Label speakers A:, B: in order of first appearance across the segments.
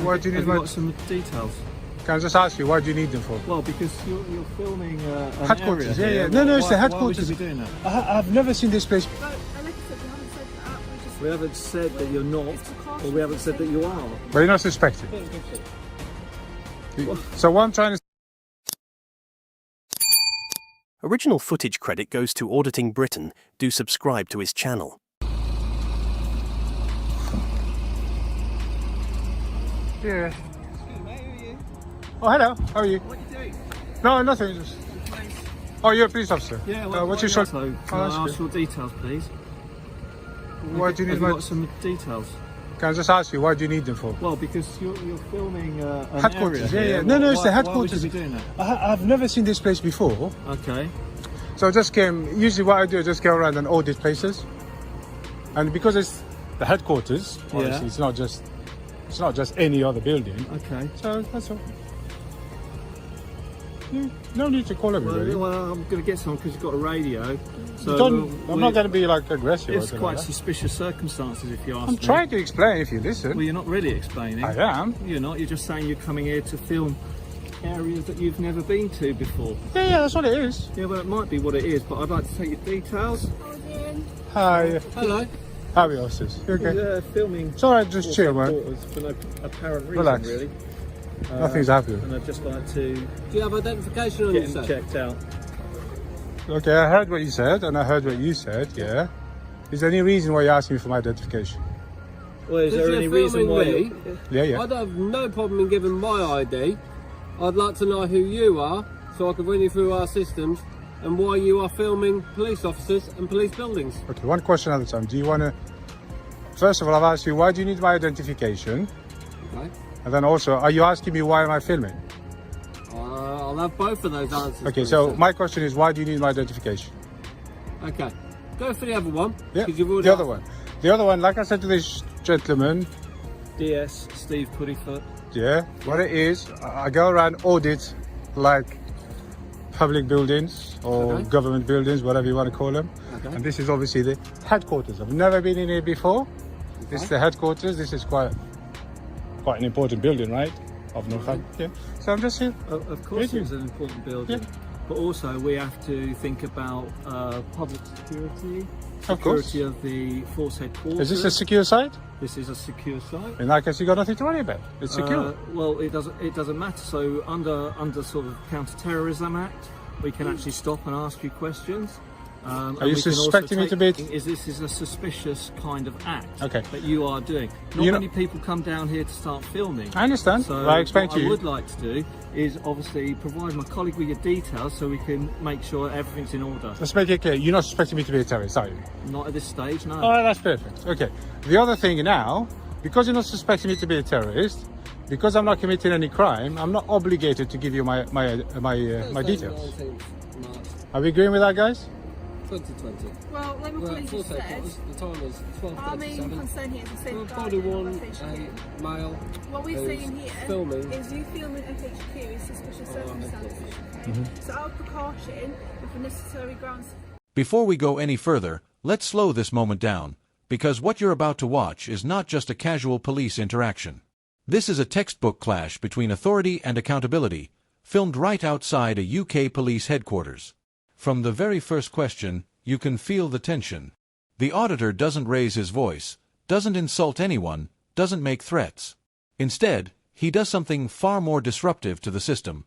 A: Why do you need
B: Have
A: my...
B: you got some details?
A: Can I just ask you, why do you need them for?
B: Well, because you're filming an
A: headquarters,
B: area
A: yeah.
B: here.
A: No, it's the
B: Why
A: headquarters.
B: would you be doing that?
A: I've never seen this place.
C: But like I said,
B: We haven't said that you're not, or we haven't said that you are.
A: But you're not suspected. So what I'm trying to...
D: Original footage credit goes to Auditing Britain. Do subscribe to his channel.
A: Yeah.
E: Excuse me, who are you?
A: Oh, hello. How are you?
E: What are you doing?
A: No, nothing. Just... Oh, you're a police officer?
B: Yeah, well,
A: what's your short...
B: Can I ask your details, please?
A: Why do you need
B: Have
A: my...
B: you got some details?
A: Can I just ask you, why do you need them for?
B: Well, because you're filming an
A: Headquarters,
B: area
A: yeah.
B: here.
A: No, it's the
B: Why
A: headquarters.
B: would you be doing that?
A: I've never seen this place before.
B: Okay.
A: So I just came... Usually what I do is just go around and audit places. And because it's the headquarters, obviously it's not just any other building.
B: Okay.
A: So that's all. No need to call everybody.
B: Well, I'm going to get someone because you've got a radio. So
A: I'm not going to be like aggressive.
B: It's quite
A: like
B: suspicious circumstances, if you ask me.
A: I'm trying to explain if you listen.
B: Well, you're not really explaining.
A: I am.
B: You're not. You're just saying you're coming here to film areas that you've never been to before.
A: Yeah, that's what it is.
B: Yeah, well, it might be what it is, but I'd like to take your details.
A: Hi.
B: Hello.
A: How are you, officers? You okay?
B: Yeah, filming.
A: It's alright, just chill, man.
B: For no apparent reason,
A: Relax.
B: really.
A: Nothing's happening.
B: And I'd just like to
E: Do you have identification on
B: get
E: you,
B: him
E: sir?
B: checked out.
A: Okay, I heard what you said, and I heard what you said, yeah. Is there any reason why you're asking me for my identification?
B: Well, is there
E: Because
B: any
E: you're
B: reason why
E: filming me,
A: Yeah.
E: I don't have no problem in giving my ID. I'd like to know who you are, so I can run you through our systems, and why you are filming police officers and police buildings.
A: Okay, one question at a time. Do you want to... First of all, I've asked you, why do you need my identification?
E: Okay.
A: And then also, are you asking me why am I filming?
E: I'll have both of those answers.
A: Okay,
E: please,
A: so
E: sir.
A: my question is, why do you need my identification?
E: Okay. Go for the other one.
A: Yeah,
E: 'cause you've already
A: the other
E: asked-
A: one. The other one, like I said to this gentleman,
B: DS Steve Puddyfoot.
A: yeah, what it is, I go around audit like public buildings or
E: Okay.
A: government buildings, whatever you want to call them.
E: Okay.
A: And this is obviously the headquarters. I've never been in here before. This is the headquarters. This is quite an important building, right? Of Northampton. Yeah. So I'm just here.
B: Of course,
A: Thank you.
B: it's an important building.
A: Yeah.
B: But also, we have to think about public security,
A: Of course.
B: security of the force headquarters.
A: Is this a secure site?
B: This is a secure site.
A: In that case, you got nothing to worry about. It's secure.
B: Well, it doesn't matter. So under sort of Counter-Terrorism Act, we can actually stop and ask you questions.
A: Are
B: and
A: you
B: we can also
A: suspecting me to be-
B: This is a suspicious kind of act
A: Okay.
B: that you are doing. Not
A: You know-
B: many people come down here to start filming.
A: I understand.
B: So
A: Well, I explained
B: what
A: to
B: I
A: you.
B: would like to do is obviously provide my colleague with your details so we can make sure everything's in order.
A: Let's make it clear. You're not suspecting me to be a terrorist, are you?
B: Not at this stage, no.
A: Oh, that's perfect. Okay. The other thing now, because you're not suspecting me to be a terrorist, because I'm not committing any crime, I'm not obligated to give you my details.
E: 19th March
A: Are we agreeing with that, guys?
E: 2020.
C: Well, like my
E: We're at
C: colleague
E: full
C: just said,
E: headquarters. The time is
C: our main
E: 12:37.
C: concern here is a
E: We're
C: safeguarding
E: body
C: of
E: one,
C: FHQ.
E: a male.
C: What we're
E: who's
C: saying here
E: filming.
C: is you filming FHQ is suspicious circumstances. Okay? So out of precaution, with the necessary grounds.
F: Before we go any further, let's slow this moment down, because what you're about to watch is not just a casual police interaction. This is a textbook clash between authority and accountability, filmed right outside a UK police headquarters. From the very first question, you can feel the tension. The auditor doesn't raise his voice, doesn't insult anyone, doesn't make threats. Instead, he does something far more disruptive to the system.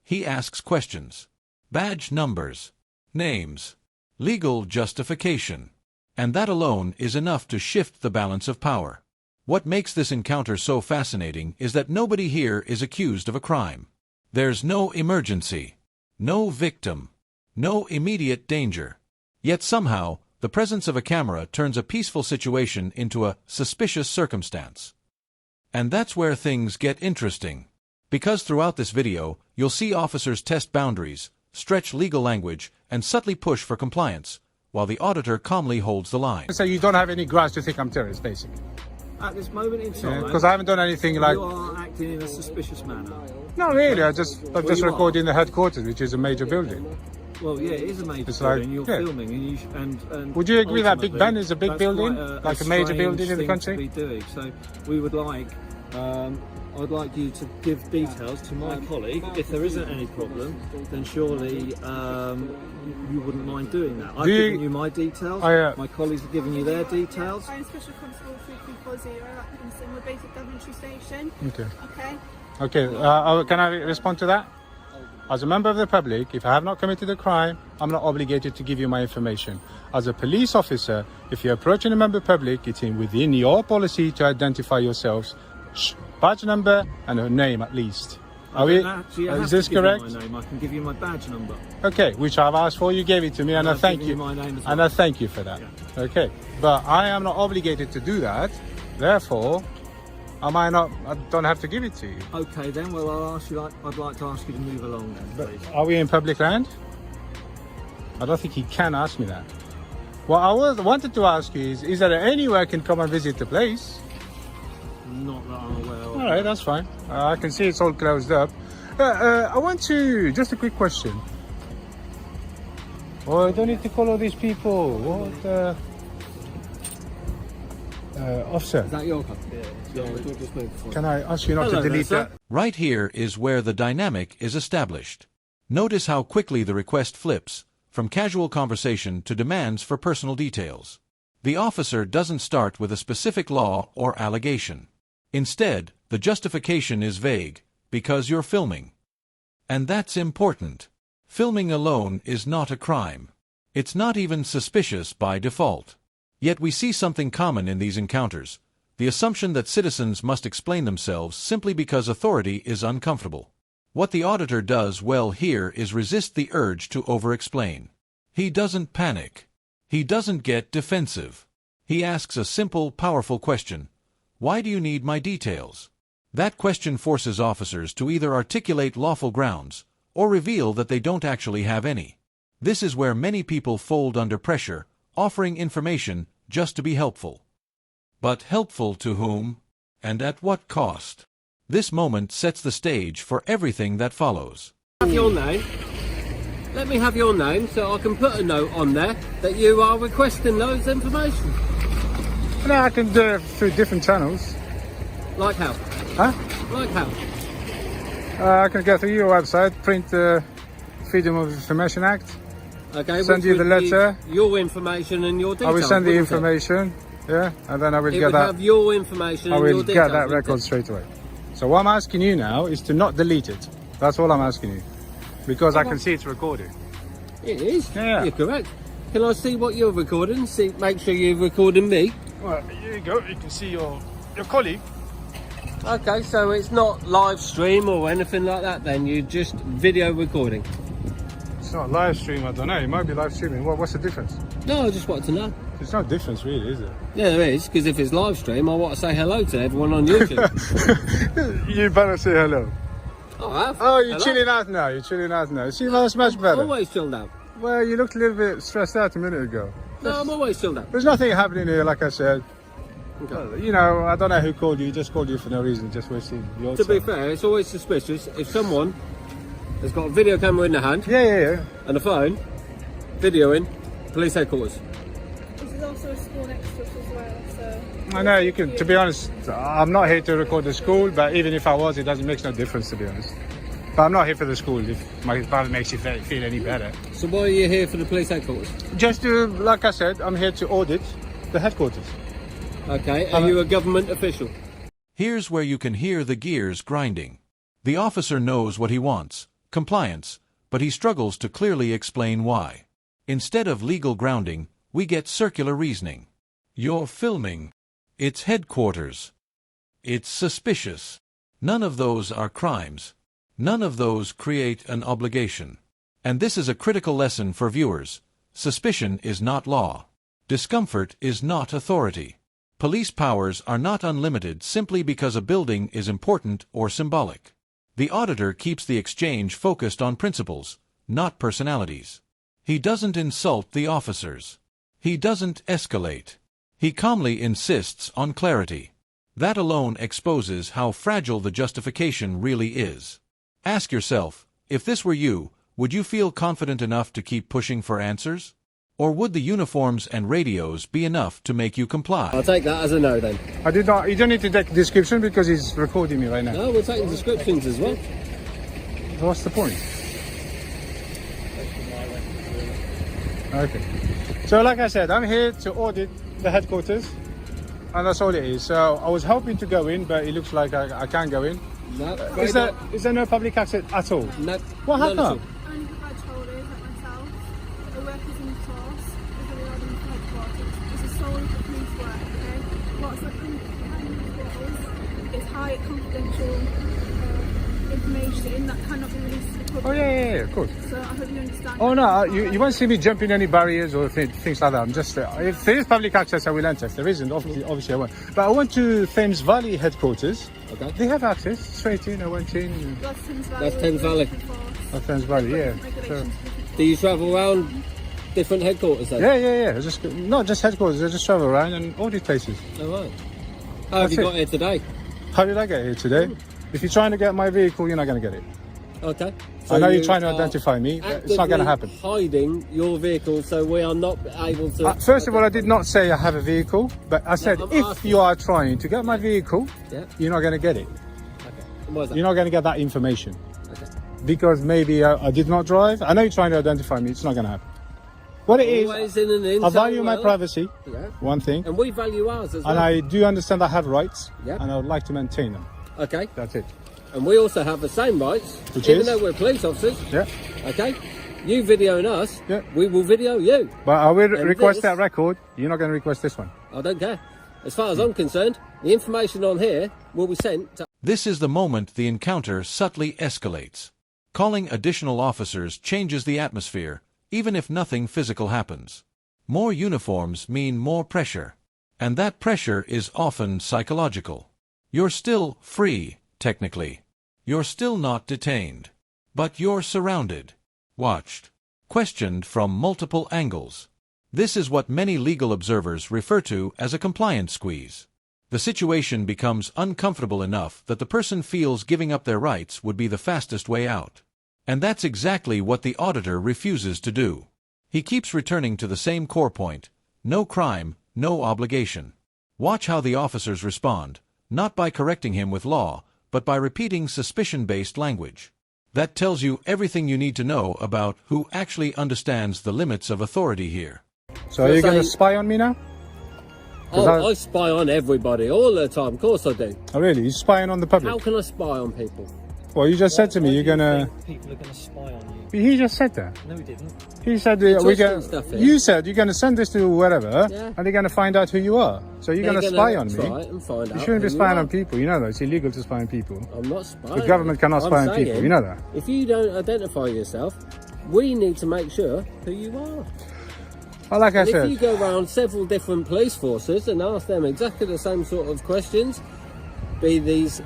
F: He asks questions. Badge numbers. Names. Legal justification. And that alone is enough to shift the balance of power. What makes this encounter so fascinating is that nobody here is accused of a crime. There's no emergency. No victim. No immediate danger. Yet somehow, the presence of a camera turns a peaceful situation into a suspicious circumstance. And that's where things get interesting. Because throughout this video, you'll see officers test boundaries, stretch legal language, and subtly push for compliance, while the auditor calmly holds the line.
A: So you don't have any grounds to think I'm terrorist, basically?
B: At this moment in time,
A: Because I haven't done anything like...
B: you are acting in a suspicious manner.
A: No, really. I'm just
B: you
A: recording the headquarters, which is a major building.
B: Well, yeah, it is a major
A: It's
B: building.
A: like-
B: You're
A: yeah.
B: filming, and
A: Would you agree that Big
B: ultimately,
A: Ben is a big
B: that's
A: building?
B: quite
A: Like a major
B: strange
A: building in the
B: thing
A: country?
B: To be doing. So we would like, I'd like you to give details to my colleague. If there isn't any problem, then surely you wouldn't mind doing that. I've given you my details. My colleagues have given you their details.
C: I'm Special Constable 3340 Atkinson. We're based at Daventry Station.
A: Okay.
C: Okay.
A: Okay. Can I respond to that? As a member of the public, if I have not committed a crime, I'm not obligated to give you my information. As a police officer, if you're approaching a member of the public, it's within your policy to identify yourselves, badge number and a name at least. Is this correct?
B: My name. I can give you my badge number.
A: Okay, which I've asked for, you gave it to me, and I thank you.
B: My name as well.
A: And I thank you for that. Yeah. Okay, but I am not obligated to do that. Therefore, I don't have to give it to you.
B: Okay, then. Well, I'd like to ask you to move along then, please.
A: Are we in public land? I don't think he can ask me that. What I wanted to ask you is there anywhere I can come and visit the place?
B: Not that I'm aware of.
A: All right, that's fine. I can see it's all closed up. I want to, just a quick question. Oh, I don't need to call all these people. What? Officer,
E: Is that your car? Yeah. We'll just move forward.
A: can I ask you not to delete that?
F: Right here is where the dynamic is established. Notice how quickly the request flips, from casual conversation to demands for personal details. The officer doesn't start with a specific law or allegation. Instead, the justification is vague, because you're filming. And that's important. Filming alone is not a crime. It's not even suspicious by default. Yet we see something common in these encounters, the assumption that citizens must explain themselves simply because authority is uncomfortable. What the auditor does well here is resist the urge to over-explain. He doesn't panic. He doesn't get defensive. He asks a simple, powerful question. Why do you need my details? That question forces officers to either articulate lawful grounds or reveal that they don't actually have any. This is where many people fold under pressure, offering information just to be helpful. But helpful to whom? And at what cost? This moment sets the stage for everything that follows.
E: Have your name. Let me have your name so I can put a note on there that you are requesting those information.
A: No, I can do it through different channels.
E: Like how?
A: Huh?
E: Like how?
A: I can go through your website, print the Freedom of Information Act.
E: Okay,
A: Send you the letter.
E: Your information and your details.
A: I will send the
E: wouldn't it?
A: information, yeah, and then I will
E: It
A: get
E: would
A: that.
E: have your information
A: I
E: and your
A: will
E: details.
A: get that
E: wouldn't
A: record
E: it?
A: straight away. So what I'm asking you now is to not delete it. That's all I'm asking you, because I can see it's recorded.
E: It is.
A: Yeah.
E: You're correct. Can I see what you're recording? See, make sure you're recording me.
A: Well, here you go. You can see your colleague.
E: Okay, so it's not live stream or anything like that. Then you're just video recording.
A: It's not live stream. I don't know. It might be live streaming. What's the difference?
E: No, I just wanted to know.
A: There's no difference, really, is there?
E: Yeah, there is, because if it's live stream, I want to say hello to everyone on YouTube.
A: You better say hello.
E: I have.
A: Oh, you're
E: Hello.
A: chilling out now. You're chilling out now. See, that's much better.
E: Always chilled out.
A: Well, you looked a little bit stressed out a minute ago.
E: No, I'm always chilled out.
A: There's nothing happening here, like I said.
E: Okay.
A: Well, you know, I don't know who called you. He just called you for no reason, just wasting your
E: To
A: time.
E: be fair, it's always suspicious if someone has got a video camera in their hand
A: Yeah.
E: and a phone, videoing police headquarters.
C: This is also a school next to us as well, so...
A: I know, you can, to be honest, I'm not here to record the school, but even if I was, it doesn't make no difference, to be honest. But I'm not here for the school, if my father makes you feel any better.
E: So why are you here for the police headquarters?
A: Just to, like I said, I'm here to audit the headquarters.
E: Okay, are you a government official?
F: Here's where you can hear the gears grinding. The officer knows what he wants, compliance, but he struggles to clearly explain why. Instead of legal grounding, we get circular reasoning. You're filming. It's headquarters. It's suspicious. None of those are crimes. None of those create an obligation. And this is a critical lesson for viewers. Suspicion is not law. Discomfort is not authority. Police powers are not unlimited simply because a building is important or symbolic. The auditor keeps the exchange focused on principles, not personalities. He doesn't insult the officers. He doesn't escalate. He calmly insists on clarity. That alone exposes how fragile the justification really is. Ask yourself, if this were you, would you feel confident enough to keep pushing for answers? Or would the uniforms and radios be enough to make you comply?
E: I'll take that as a no then.
A: I did not. You don't need to take a description because he's recording me right now.
E: No, we're taking descriptions as well.
A: What's the point? Okay. So like I said, I'm here to audit the headquarters, and that's all it is. So I was hoping to go in, but it looks like I can't go in.
E: No.
A: Is there no public access at all?
E: No.
A: What
E: none at all.
A: happened?
C: Only for badge holders like myself, the workers in the force, is allowed into headquarters. This is solely for police work, okay? What's like unusual is high confidential information that cannot be released to the public.
A: Oh yeah, of course.
C: So I hope you understand.
A: Oh no, you won't see me jumping any barriers or things like that. I'm just if there is public access, I will enter. If there isn't, obviously I won't. But I went to Thames Valley headquarters.
E: Okay.
A: They have access straight in. I went in.
C: That's Thames Valley.
E: That's Thames Valley.
A: Oh, Thames Valley, yeah. So,
E: Do you travel around different headquarters then?
A: yeah. Just not just headquarters. I just travel around and audit places.
E: Oh, right. How have
A: That's
E: you
A: it.
E: got here today?
A: How did I get here today? If you're trying to get my vehicle, you're not going to get it.
E: Okay.
A: I know you're
E: you
A: trying to
E: are
A: identify me. But it's not going to happen.
E: Hiding your vehicle, so we are not able to.
A: First of all, I did not say I have a vehicle, but I said
E: I'm
A: if
E: asking.
A: you are trying to get my vehicle,
E: Yeah.
A: you're not going to get it.
E: Okay. And why is that?
A: You're not going to get that information
E: Okay.
A: because maybe I did not drive. I know you're trying to identify me. It's not going to happen. What it is,
E: Always in and in.
A: I
E: so
A: value my
E: well.
A: privacy.
E: Yeah.
A: One thing,
E: And we value ours as well.
A: and I do understand I have rights,
E: Yeah.
A: and I would like to maintain them.
E: Okay.
A: That's it.
E: And we also have the same rights,
A: Which
E: even
A: is?
E: though we're police officers.
A: Yeah,
E: Okay. You videoing us.
A: Yeah.
E: We will video you.
A: but I will
E: And
A: request
E: this-
A: that record. You're not going to request this one.
E: I don't care. As far as I'm concerned, the information on here will be sent to.
F: This is the moment the encounter subtly escalates. Calling additional officers changes the atmosphere, even if nothing physical happens. More uniforms mean more pressure, and that pressure is often psychological. You're still free, technically. You're still not detained. But you're surrounded, watched, questioned from multiple angles. This is what many legal observers refer to as a compliance squeeze. The situation becomes uncomfortable enough that the person feels giving up their rights would be the fastest way out. And that's exactly what the auditor refuses to do. He keeps returning to the same core point: no crime, no obligation. Watch how the officers respond, not by correcting him with law, but by repeating suspicion-based language. That tells you everything you need to know about who actually understands the limits of authority here.
A: So are you going to
E: saying-
A: spy on me now?
E: Oh, I spy on everybody all the time. Of course I do.
A: Oh really? You're spying on the public?
E: How can I spy on people?
A: Well, you just said to me you're going to...
B: People are going to spy on you.
A: He just said that.
B: No, he didn't.
A: He said
E: twisting stuff here.
A: you said you're going to send this to wherever,
E: Yeah.
A: and they're going to find out who you are. So you're going to spy on me.
E: Try and find
A: You
E: out
A: shouldn't be
E: who
A: spying
E: are.
A: on people. You know that it's illegal to spy on people.
E: I'm not spying.
A: The government cannot spy
E: I'm
A: on people.
E: saying,
A: You know that.
E: If you don't identify yourself, we need to make sure who you are.
A: Well, like I
E: And if you
A: said,
E: go around several different police forces and ask them exactly the same sort of questions, be these.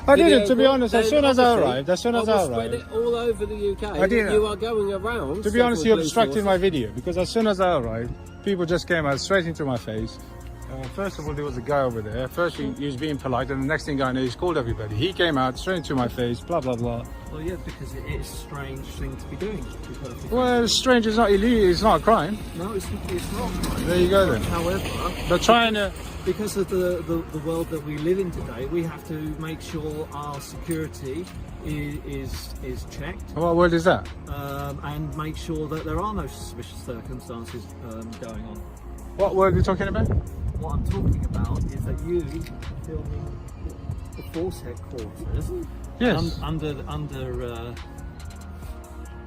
A: I didn't.
E: video
A: To be
E: calls,
A: honest, as
E: then
A: soon as I
E: obviously
A: arrived, as soon as
E: I
A: I
E: will spread
A: arrived,
E: it all over the UK.
A: I didn't.
E: You are going around.
A: to be honest, you
E: several police
A: obstructed my
E: forces.
A: video because as soon as I arrived, people just came out straight into my face. First of all, there was a guy over there. First, he was being polite, and the next thing I know, he's called everybody. He came out straight into my face, blah blah blah.
B: Well, yeah, because it is a strange thing to be doing. To be perfectly
A: Well, it's strange. It's not illegal. It's not a crime.
B: frank. No, it's not.
A: There you go then.
B: However,
A: But trying to.
B: because of the world that we live in today, we have to make sure our security is checked
A: What word is that?
B: and make sure that there are no suspicious circumstances going on.
A: What word are we talking about?
B: What I'm talking about is that you filming the force headquarters
A: Yes.
B: under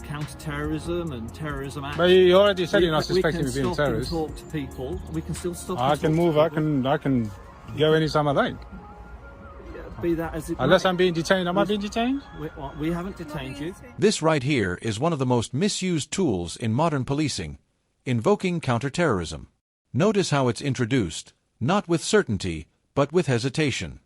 B: counter-terrorism and terrorism action.
A: But you already said
B: We-
A: you're not
B: we
A: suspecting
B: can
A: me being a
B: stop and
A: terrorist.
B: talk to people. We can still stop.
A: I
B: and
A: can
B: talk
A: move.
B: to
A: I
B: people.
A: can go anytime I like.
B: Be that as it
A: Unless
B: may.
A: I'm being detained. Am I being detained?
B: We haven't detained you.
F: This right here is one of the most misused tools in modern policing: invoking counterterrorism. Notice how it's introduced, not with certainty, but with hesitation.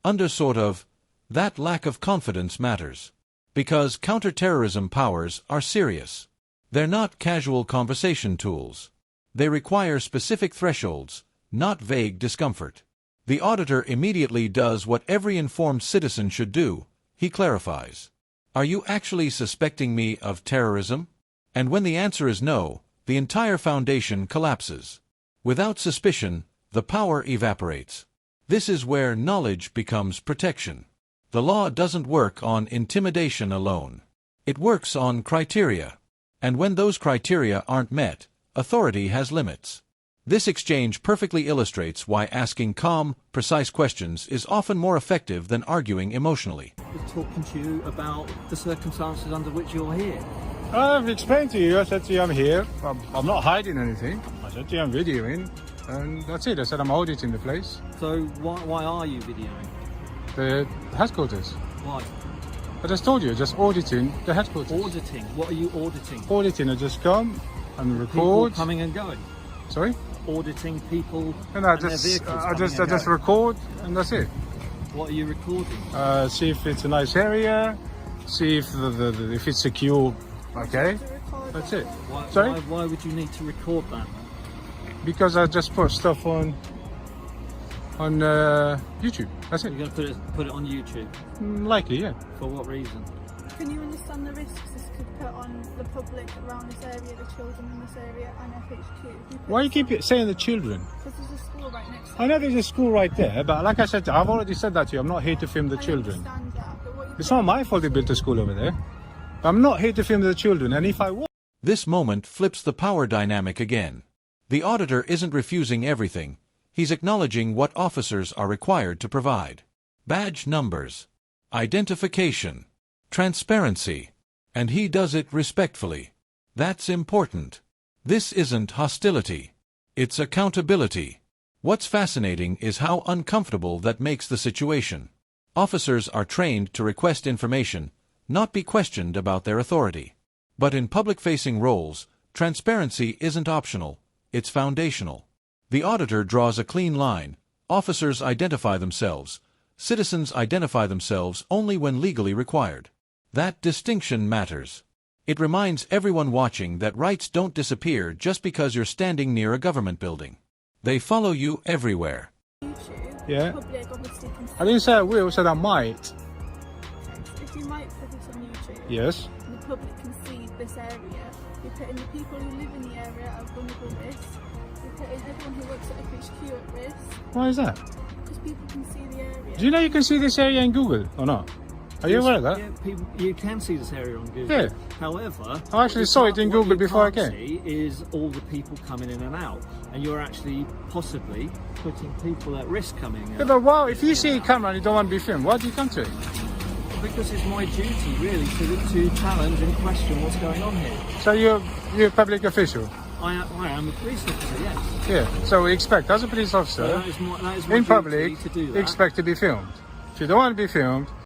F: Under sort of, that lack of confidence matters. Because counterterrorism powers are serious. They're not casual conversation tools. They require specific thresholds, not vague discomfort. The auditor immediately does what every informed citizen should do. He clarifies. Are you actually suspecting me of terrorism? And when the answer is no, the entire foundation collapses. Without suspicion, the power evaporates. This is where knowledge becomes protection. The law doesn't work on intimidation alone. It works on criteria. And when those criteria aren't met, authority has limits. This exchange perfectly illustrates why asking calm, precise questions is often more effective than arguing emotionally.
B: We're talking to you about the circumstances under which you're here.
A: I've explained to you, I said to you I'm here. I'm not hiding anything. I said to you I'm videoing. And that's it. I said I'm auditing the place.
B: So why are you videoing?
A: The headquarters.
B: Why?
A: I just told you, just auditing the headquarters.
B: Auditing? What are you auditing?
A: Auditing, I just come and
B: People
A: record.
B: coming and going?
A: Sorry?
B: Auditing people
A: And
B: and their vehicles
A: I just
B: going.
A: record and that's it.
B: What are you recording?
A: See if it's a nice area, see if if it's secure. Okay, that's it. Sorry?
B: Why would you need to record that?
A: Because I just put stuff on YouTube. That's it.
B: You're going to put it on YouTube?
A: Likely, yeah.
B: For what reason?
C: Can you understand the risks this could put on the public around this area, the children in this area, and FHQ?
A: Why you keep saying the children?
C: Because there's a school right next to
A: I know there's a school right there, but like I said, I've already said that to you. I'm not here to film the children.
C: I understand that, but what you
A: It's not my fault they built a school over there. I'm not here to film the children, and if I was...
F: This moment flips the power dynamic again. The auditor isn't refusing everything. He's acknowledging what officers are required to provide. Badge numbers, identification, transparency. And he does it respectfully. That's important. This isn't hostility. It's accountability. What's fascinating is how uncomfortable that makes the situation. Officers are trained to request information, not be questioned about their authority. But in public-facing roles, transparency isn't optional, it's foundational. The auditor draws a clean line. Officers identify themselves. Citizens identify themselves only when legally required. That distinction matters. It reminds everyone watching that rights don't disappear just because you're standing near a government building. They follow you everywhere.
C: YouTube,
A: Yeah.
C: the public obviously can see.
A: I didn't say I will, I said I might.
C: If you might put it on YouTube,
A: Yes.
C: the public can see this area. You're putting the people who live in the area at vulnerable risk. You're putting everyone who works at FHQ at risk.
A: Why is that?
C: Because people can see the area.
A: Do you know you can see this area in Google, or not? Are you aware of that?
B: Yeah, you can see this area on Google.
A: Yeah.
B: However,
A: I actually saw it in Google before I
B: What you
A: came.
B: can't see is all the people coming in and out, and you're actually possibly putting people at risk coming in.
A: Yeah, but wow, if you see a camera and you don't want to be filmed, why do you come to it?
B: Because it's my duty, really, to challenge and question what's going on here.
A: So you're a public official?
B: I am a police officer, yes.
A: Yeah. So we expect, as a police officer,
B: So that is my
A: in
B: duty
A: public,
B: to do
A: you
B: that.
A: expect to be filmed. If you don't want to be filmed,